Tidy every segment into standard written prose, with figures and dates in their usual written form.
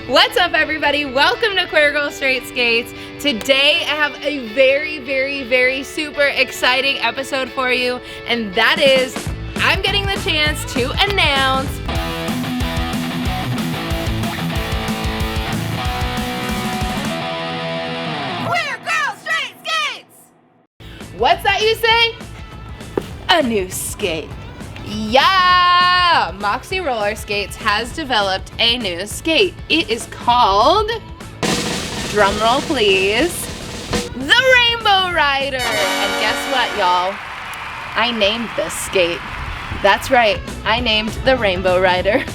What's up, everybody? Welcome to Queer Girl Straight Skates. Today I have a very super exciting episode for you, and that is I'm getting the chance to announce Queer Girl Straight Skates! What's that you say? A new skate. Yeah! Moxi Roller Skates has developed a new skate. It is called, drumroll please, the Rainbow Rider. And guess what, y'all? I named this skate. That's right, I named the Rainbow Rider.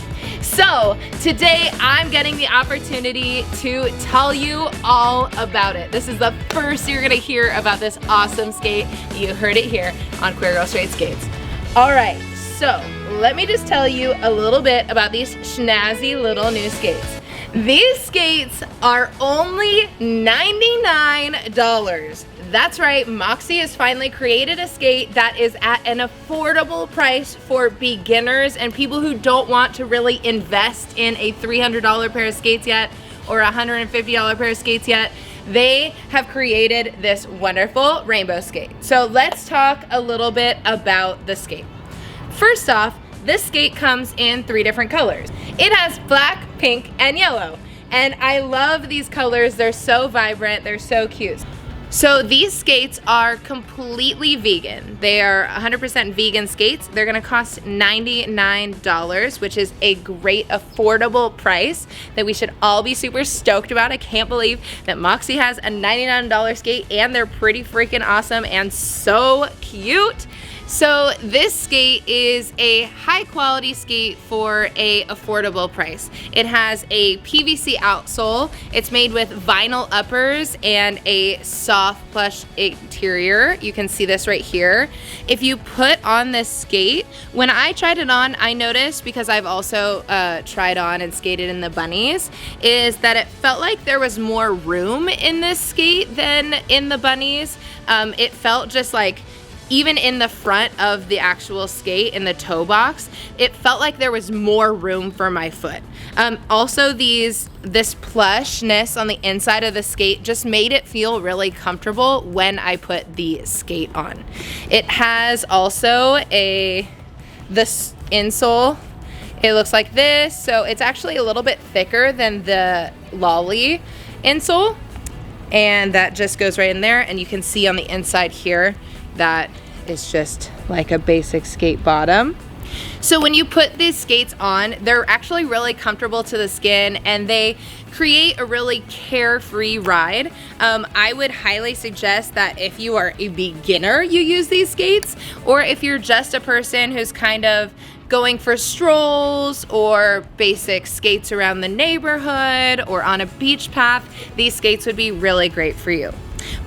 So today I'm getting the opportunity to tell you all about it. This is the first you're gonna hear about this awesome skate. You heard it here on Queer Girl Straight Skates. All right. So, let me just tell you a little bit about these snazzy little new skates. These skates are only $99. That's right, Moxi has finally created a skate that is at an affordable price for beginners and people who don't want to really invest in a $300 pair of skates yet or a $150 pair of skates yet. They have created this wonderful rainbow skate. So let's talk a little bit about the skate. First off, this skate comes in 3 different colors. It has black, pink, and yellow. And I love these colors. They're so vibrant, they're so cute. So these skates are completely vegan. They are 100% vegan skates. They're gonna cost $99, which is a great affordable price that we should all be super stoked about. I can't believe that Moxi has a $99 skate and they're pretty freaking awesome and so cute. So this skate is a high quality skate for a affordable price. It has a PVC outsole. It's made with vinyl uppers and a soft plush interior. You can see this right here. If you put on this skate, when I tried it on, I noticed, because I've also tried on and skated in the bunnies, is that it felt like there was more room in this skate than in the bunnies. It felt just like, even in the front of the actual skate, in the toe box, it felt like there was more room for my foot. Also, this plushness on the inside of the skate just made it feel really comfortable when I put the skate on. It has also this insole. It looks like this, so it's actually a little bit thicker than the Lolly insole, and that just goes right in there, and you can see on the inside here that is just like a basic skate bottom. So when you put these skates on, they're actually really comfortable to the skin and they create a really carefree ride. I would highly suggest that if you are a beginner, you use these skates, or if you're just a person who's kind of going for strolls or basic skates around the neighborhood or on a beach path, these skates would be really great for you.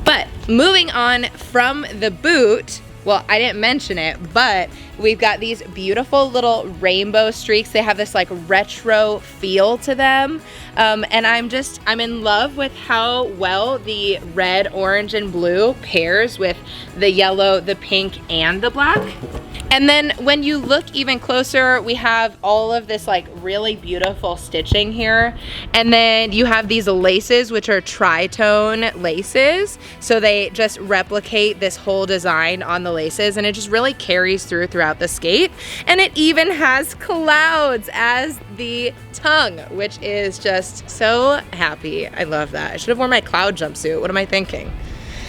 But moving on from the boot, well, I didn't mention it, but we've got these beautiful little rainbow streaks. They have this like retro feel to them. And I'm in love with how well the red, orange, and blue pairs with the yellow, the pink, and the black. And then when you look even closer, we have all of this like really beautiful stitching here. And then you have these laces, which are tritone laces. So they just replicate this whole design on the laces, and it just really carries throughout the skate. And it even has clouds as the tongue, which is just so happy. I love that. I should have worn my cloud jumpsuit. What am I thinking?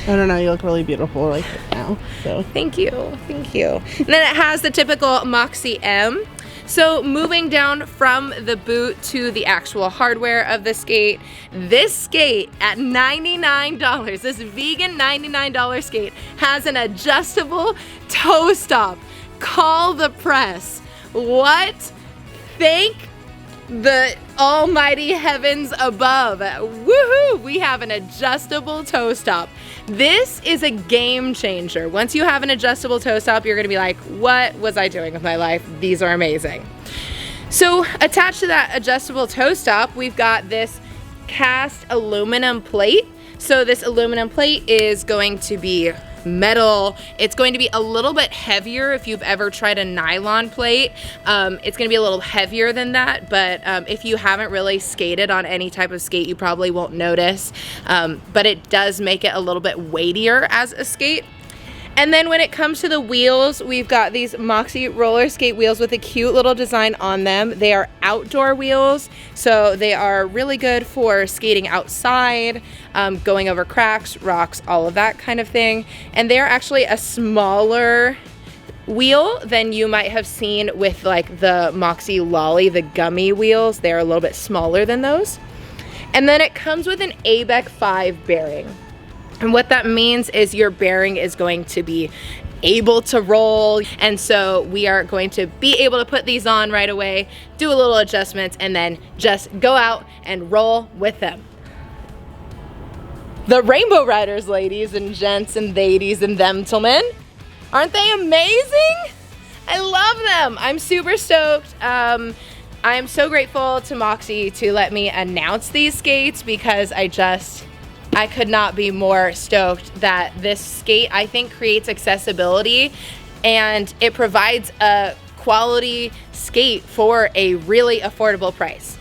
I don't know, you look really beautiful right now. So Thank you. And then it has the typical Moxi M. So moving down from the boot to the actual hardware of the skate, this skate at $99, this vegan $99 skate has an adjustable toe stop. Call the press. What? Thank the almighty heavens above. Woohoo! We have an adjustable toe stop. This is a game changer. Once you have an adjustable toe stop, you're gonna be like, what was I doing with my life? These are amazing. So attached to that adjustable toe stop, we've got this cast aluminum plate. So this aluminum plate is going to be metal. It's going to be a little bit heavier if you've ever tried a nylon plate. It's going to be a little heavier than that, but if you haven't really skated on any type of skate, you probably won't notice. But it does make it a little bit weightier as a skate. And then when it comes to the wheels, we've got these Moxi Roller Skate wheels with a cute little design on them. They are outdoor wheels, so they are really good for skating outside, going over cracks, rocks, all of that kind of thing. And they're actually a smaller wheel than you might have seen with like the Moxi Lolly, the gummy wheels. They're a little bit smaller than those. And then it comes with an ABEC 5 bearing. And what that means is your bearing is going to be able to roll. And so we are going to be able to put these on right away, do a little adjustments, and then just go out and roll with them. The Rainbow Riders, ladies and gents and ladies and gentlemen. Aren't they amazing? I love them. I'm super stoked. I'm so grateful to Moxi to let me announce these skates because I could not be more stoked that this skate, I think, creates accessibility and it provides a quality skate for a really affordable price.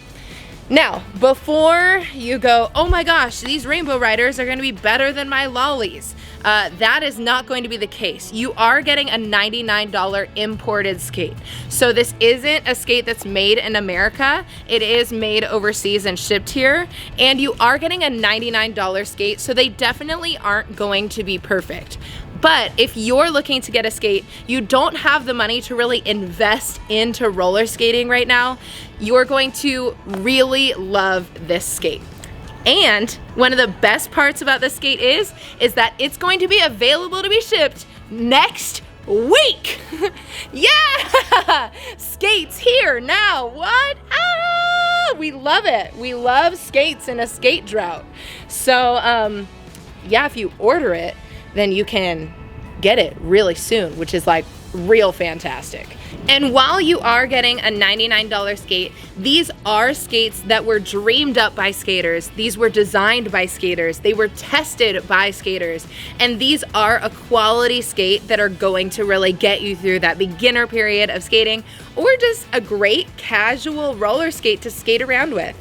Now, before you go, oh my gosh, these Rainbow Riders are going to be better than my lollies. That is not going to be the case. You are getting a $99 imported skate. So this isn't a skate that's made in America. It is made overseas and shipped here. And you are getting a $99 skate, so they definitely aren't going to be perfect. But if you're looking to get a skate, you don't have the money to really invest into roller skating right now, you're going to really love this skate. And one of the best parts about this skate is that it's going to be available to be shipped next week. Yeah, skates here now. What? Ah, we love it. We love skates in a skate drought. So yeah, if you order it, then you can get it really soon, which is like real fantastic. And while you are getting a $99 skate, these are skates that were dreamed up by skaters. These were designed by skaters. They were tested by skaters. And these are a quality skate that are going to really get you through that beginner period of skating, or just a great casual roller skate to skate around with.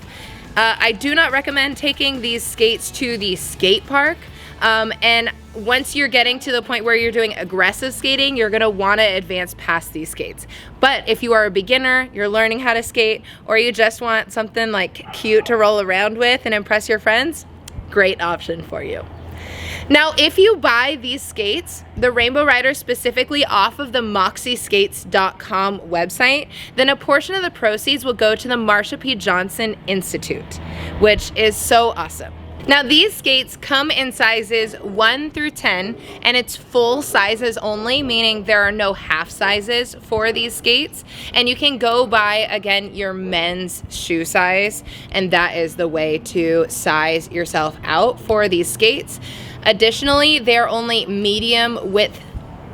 I do not recommend taking these skates to the skate park. And once you're getting to the point where you're doing aggressive skating, you're gonna wanna advance past these skates. But if you are a beginner, you're learning how to skate, or you just want something like cute to roll around with and impress your friends, great option for you. Now, if you buy these skates, the Rainbow Riders specifically off of the moxiskates.com website, then a portion of the proceeds will go to the Marsha P. Johnson Institute, which is so awesome. Now these skates come in sizes 1 through 10, and it's full sizes only, meaning there are no half sizes for these skates. And you can go by, again, your men's shoe size, and that is the way to size yourself out for these skates. Additionally, they're only medium width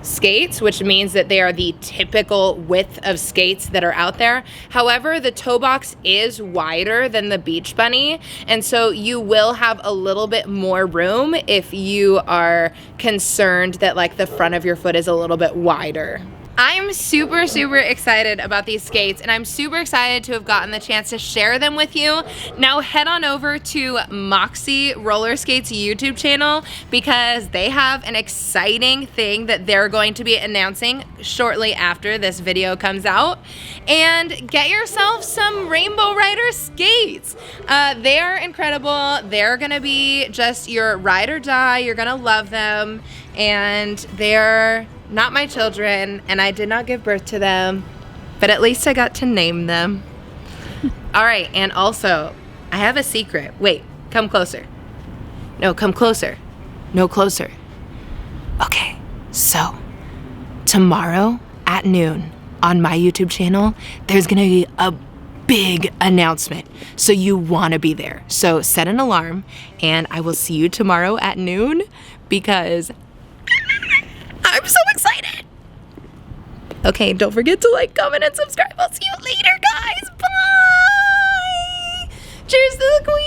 skates, which means that they are the typical width of skates that are out there. However, the toe box is wider than the Beach Bunny, and so you will have a little bit more room if you are concerned that like the front of your foot is a little bit wider. I'm super excited about these skates, and I'm super excited to have gotten the chance to share them with you. Now head on over to Moxi Roller Skates YouTube channel because they have an exciting thing that they're going to be announcing shortly after this video comes out. And get yourself some Rainbow Rider skates. They are incredible. They're gonna be just your ride or die. You're gonna love them, and they're not my children, and I did not give birth to them, but at least I got to name them. All right, and also, I have a secret. Wait, come closer. No, come closer. No, closer. Okay, so tomorrow at noon on my YouTube channel, there's gonna be a big announcement, so you wanna be there. So set an alarm, and I will see you tomorrow at noon because I'm so excited. Okay, don't forget to like, comment, and subscribe. I'll see you later, guys. Bye. Cheers to the queen.